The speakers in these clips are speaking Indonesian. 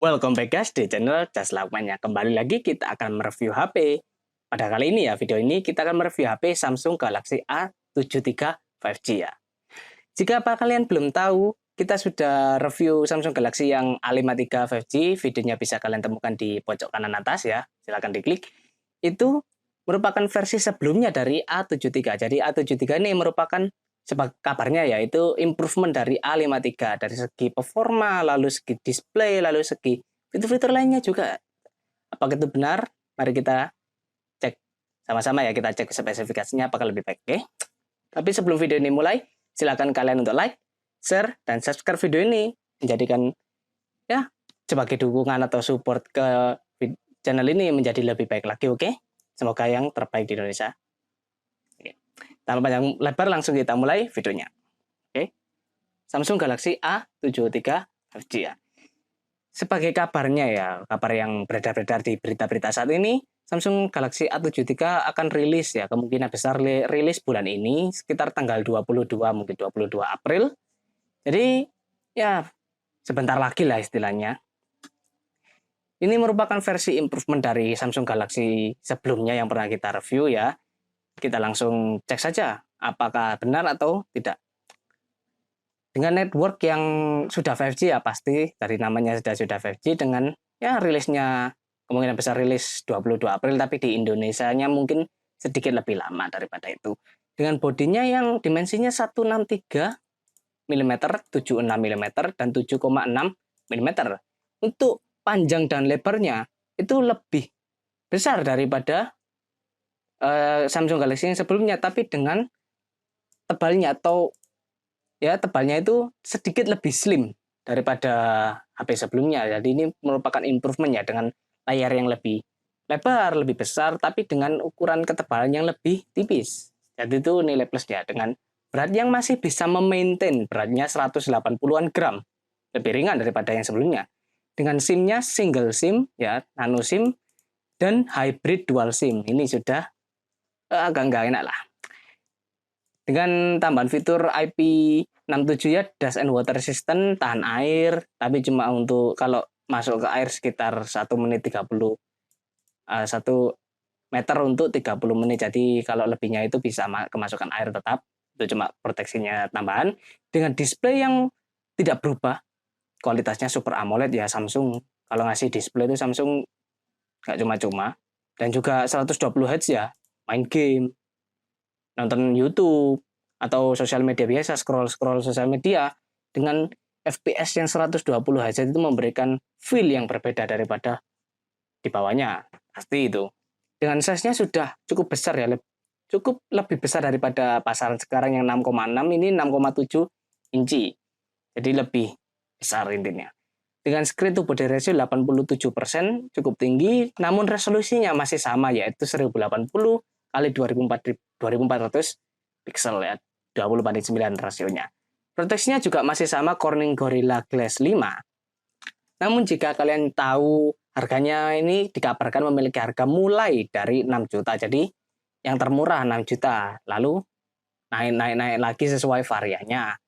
Welcome back guys di channel Just Lukman. Kembali lagi kita akan mereview HP. Pada kali ini ya, video ini kita akan mereview HP Samsung Galaxy A73 5G ya. Jika apa kalian belum tahu, kita sudah review Samsung Galaxy yang A53 5G. Videonya bisa kalian temukan di pojok kanan atas ya. Silahkan diklik. Itu merupakan versi sebelumnya dari A73. Jadi A73 ini merupakan sebagai kabarnya yaitu improvement dari A53 dari segi performa, lalu segi display, lalu segi fitur-fitur lainnya juga. Apakah itu benar? Mari kita cek sama-sama ya, kita cek spesifikasinya apakah lebih baik. Oke? Tapi sebelum video ini mulai, silakan kalian untuk like, share, dan subscribe video ini menjadikan ya sebagai dukungan atau support ke channel ini menjadi lebih baik lagi. Oke? Semoga yang terbaik di Indonesia. Tanpa panjang lebar langsung kita mulai videonya. Oke. Samsung Galaxy A73 5G ya. Sebagai kabarnya ya, kabar yang beredar-beredar di berita-berita saat ini, Samsung Galaxy A73 akan rilis ya, kemungkinan besar rilis bulan ini sekitar tanggal 22 mungkin 22 April. Jadi ya sebentar lagi lah istilahnya. Ini merupakan versi improvement dari Samsung Galaxy sebelumnya yang pernah kita review ya. Kita langsung cek saja apakah benar atau tidak. Dengan network yang sudah 5G ya pasti dari namanya sudah 5G dengan ya rilisnya kemungkinan besar rilis 22 April tapi di Indonesianya mungkin sedikit lebih lama daripada itu. Dengan bodinya yang dimensinya 163 mm, 76 mm dan 7,6 mm. Untuk panjang dan lebarnya itu lebih besar daripada Samsung Galaxy yang sebelumnya, tapi dengan tebalnya atau ya tebalnya itu sedikit lebih slim daripada HP sebelumnya. Jadi ini merupakan improvement ya dengan layar yang lebih lebar, lebih besar, tapi dengan ukuran ketebalan yang lebih tipis. Jadi itu nilai plusnya dengan berat yang masih bisa memaintain beratnya 180-an gram, lebih ringan daripada yang sebelumnya. Dengan SIM-nya single SIM ya, nano SIM dan hybrid dual SIM. Ini sudah agak nggak enak lah. Dengan tambahan fitur IP67 ya, dust and water resistant, tahan air, tapi cuma untuk kalau masuk ke air sekitar 1 menit 30, 1 meter untuk 30 menit. Jadi kalau lebihnya itu bisa kemasukan air tetap. Itu cuma proteksinya tambahan. Dengan display yang tidak berubah, kualitasnya Super AMOLED ya Samsung. Kalau ngasih display itu Samsung nggak cuma-cuma. Dan juga 120 Hz ya, main game, nonton YouTube, atau sosial media biasa, scroll sosial media, dengan FPS yang 120 Hz itu memberikan feel yang berbeda daripada di bawahnya. Pasti itu. Dengan size-nya sudah cukup besar ya, cukup lebih besar daripada pasaran sekarang yang 6,6, ini 6,7 inci. Jadi lebih besar intinya. Dengan screen to body ratio 87%, cukup tinggi, namun resolusinya masih sama yaitu 1080 kali 2400 pixel ya, 20:9 rasionya. Proteksinya juga masih sama Corning Gorilla Glass 5. Namun jika kalian tahu harganya ini dikabarkan memiliki harga mulai dari 6 juta. Jadi yang termurah 6 juta, lalu naik lagi sesuai variannya.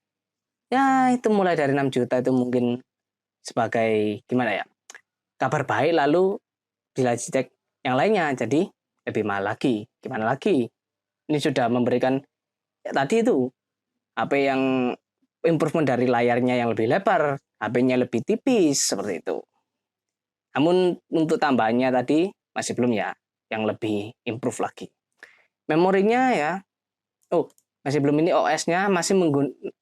Ya itu mulai dari 6 juta itu mungkin sebagai gimana ya, kabar baik, lalu bila dicek yang lainnya jadi lebih mahal lagi. Gimana lagi? Ini sudah memberikan ya tadi itu HP yang improvement dari layarnya yang lebih lebar, HP-nya lebih tipis seperti itu. Namun untuk tambahannya tadi masih belum ya, yang lebih improve lagi. Memorinya ya, masih belum, ini OS-nya masih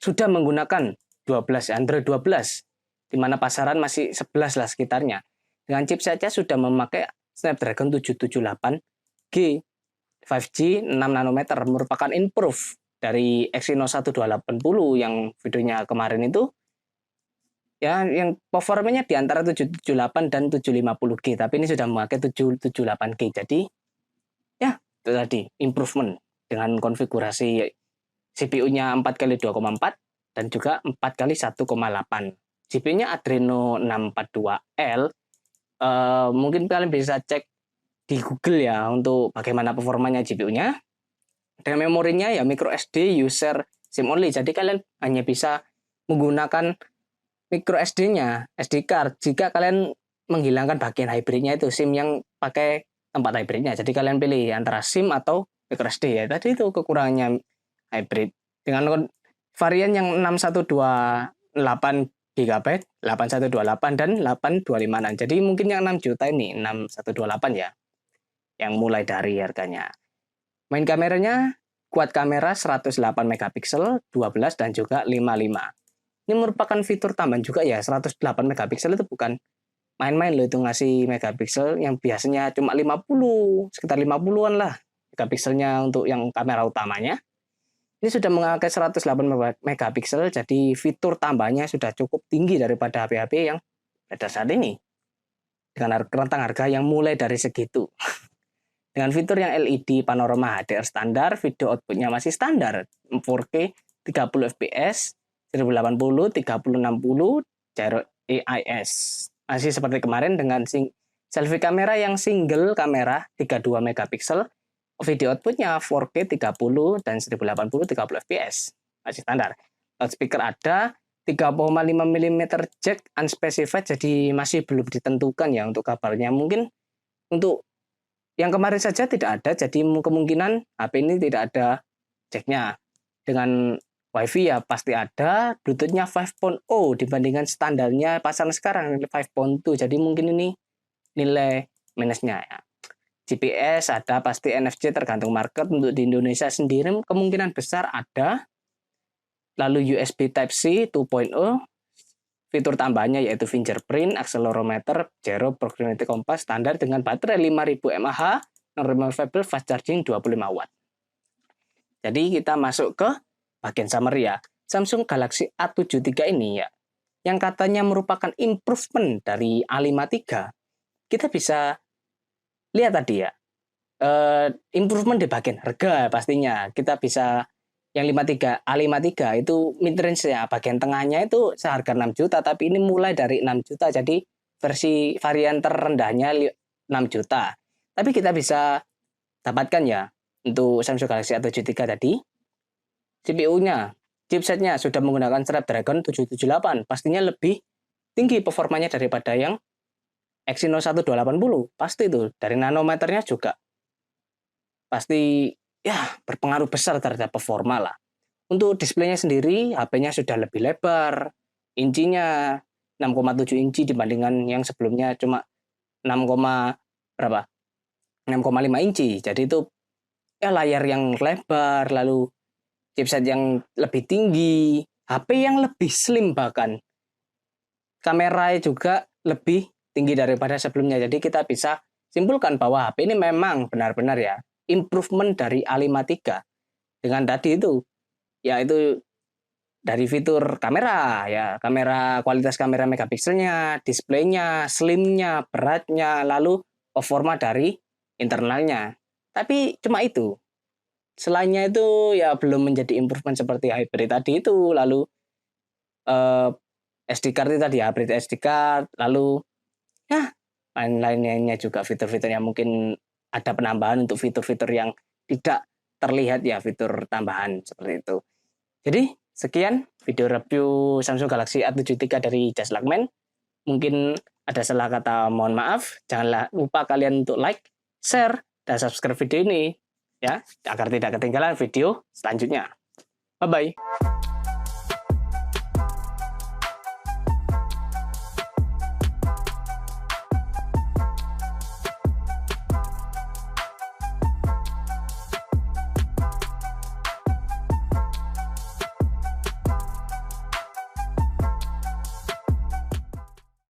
sudah menggunakan 12 Android 12, di mana pasaran masih 11 lah sekitarnya. Dengan chipsetnya sudah memakai Snapdragon 778G 5G 6 nanometer, merupakan improve dari Exynos 1280 yang videonya kemarin itu. Ya, yang performanya di antara 778 dan 750G, tapi ini sudah memakai 778G. Jadi ya, itu tadi improvement dengan konfigurasi CPU-nya 4x2,4 dan juga 4x1,8. GPU-nya Adreno 642L. Mungkin kalian bisa cek di Google ya untuk bagaimana performanya GPU-nya. Dengan memorinya ya micro SD user SIM only. Jadi kalian hanya bisa menggunakan micro SD-nya, SD card, jika kalian menghilangkan bagian hybridnya itu, SIM yang pakai tempat hybridnya. Jadi kalian pilih antara SIM atau microSD ya. Tadi itu kekurangannya hybrid. Dengan varian yang 6128 GB, 8128 dan 8256. Jadi mungkin yang 6 juta ini 6128 ya. Yang mulai dari harganya. Main kameranya kuad kamera 108 megapiksel, 12 dan juga 55. Ini merupakan fitur tambahan juga ya. 108 megapiksel itu bukan main-main loh, itu ngasih megapiksel yang biasanya cuma 50, sekitar 50-an lah megapikselnya untuk yang kamera utamanya. Ini sudah mengangkat 108 megapiksel, jadi fitur tambahnya sudah cukup tinggi daripada HP-HP yang ada saat ini. Dengan rentang harga yang mulai dari segitu. Dengan fitur yang LED panorama HDR standar, video outputnya masih standar 4K 30 fps, 1080, 3060, gyro AIS. Masih seperti kemarin dengan selfie kamera yang single kamera 32 megapiksel, video outputnya 4K 30 dan 1080 30 fps. Masih standar. Loudspeaker ada, 3,5 mm jack unspecified, jadi masih belum ditentukan ya untuk kabarnya. Mungkin untuk yang kemarin saja tidak ada, jadi kemungkinan HP ini tidak ada jacknya. Dengan WiFi ya pasti ada, Bluetooth-nya 5.0 dibandingkan standarnya pasaran sekarang 5.2, jadi mungkin ini nilai minusnya ya. GPS ada, pasti NFC tergantung market. Untuk di Indonesia sendiri kemungkinan besar ada. Lalu USB Type-C 2.0, fitur tambahnya yaitu fingerprint, accelerometer, gyro, proximity compass standar dengan baterai 5000 mAh, non-removable fast charging 25 watt. Jadi kita masuk ke bagian summary ya. Samsung Galaxy A73 ini ya, yang katanya merupakan improvement dari A53, kita bisa lihat tadi ya, improvement di bagian harga pastinya. Kita bisa yang 53, A53 itu mid-range ya, bagian tengahnya itu seharga 6 juta, tapi ini mulai dari 6 juta, jadi versi varian terendahnya 6 juta. Tapi kita bisa dapatkan ya, untuk Samsung Galaxy A73 tadi, CPU-nya, chipsetnya sudah menggunakan Snapdragon 778, pastinya lebih tinggi performanya daripada yang Exynos 1280, pasti itu. Dari nanometernya juga pasti ya berpengaruh besar terhadap performa lah. Untuk displaynya sendiri, HP-nya sudah lebih lebar, incinya 6,7 inci dibandingkan yang sebelumnya cuma 6, berapa? 6,5 inci. Jadi itu ya layar yang lebar, lalu chipset yang lebih tinggi, HP yang lebih slim bahkan. Kamera juga lebih tinggi daripada sebelumnya. Jadi kita bisa simpulkan bahwa HP ini memang benar-benar ya improvement dari A53. Dengan tadi itu, yaitu dari fitur kamera ya, kualitas kamera megapikselnya, displaynya, slimnya, beratnya, lalu performa dari internalnya. Tapi cuma itu. Selainnya itu ya belum menjadi improvement seperti hybrid tadi itu, lalu SD card itu tadi, hybrid SD card, lalu ya lain-lainnya juga fitur-fitur yang mungkin ada penambahan untuk fitur-fitur yang tidak terlihat ya, fitur tambahan seperti itu. Jadi sekian video review Samsung Galaxy A73 dari Just Like Man. Mungkin ada salah kata, mohon maaf. Jangan lupa kalian untuk like, share, dan subscribe video ini ya, agar tidak ketinggalan video selanjutnya. Bye-bye.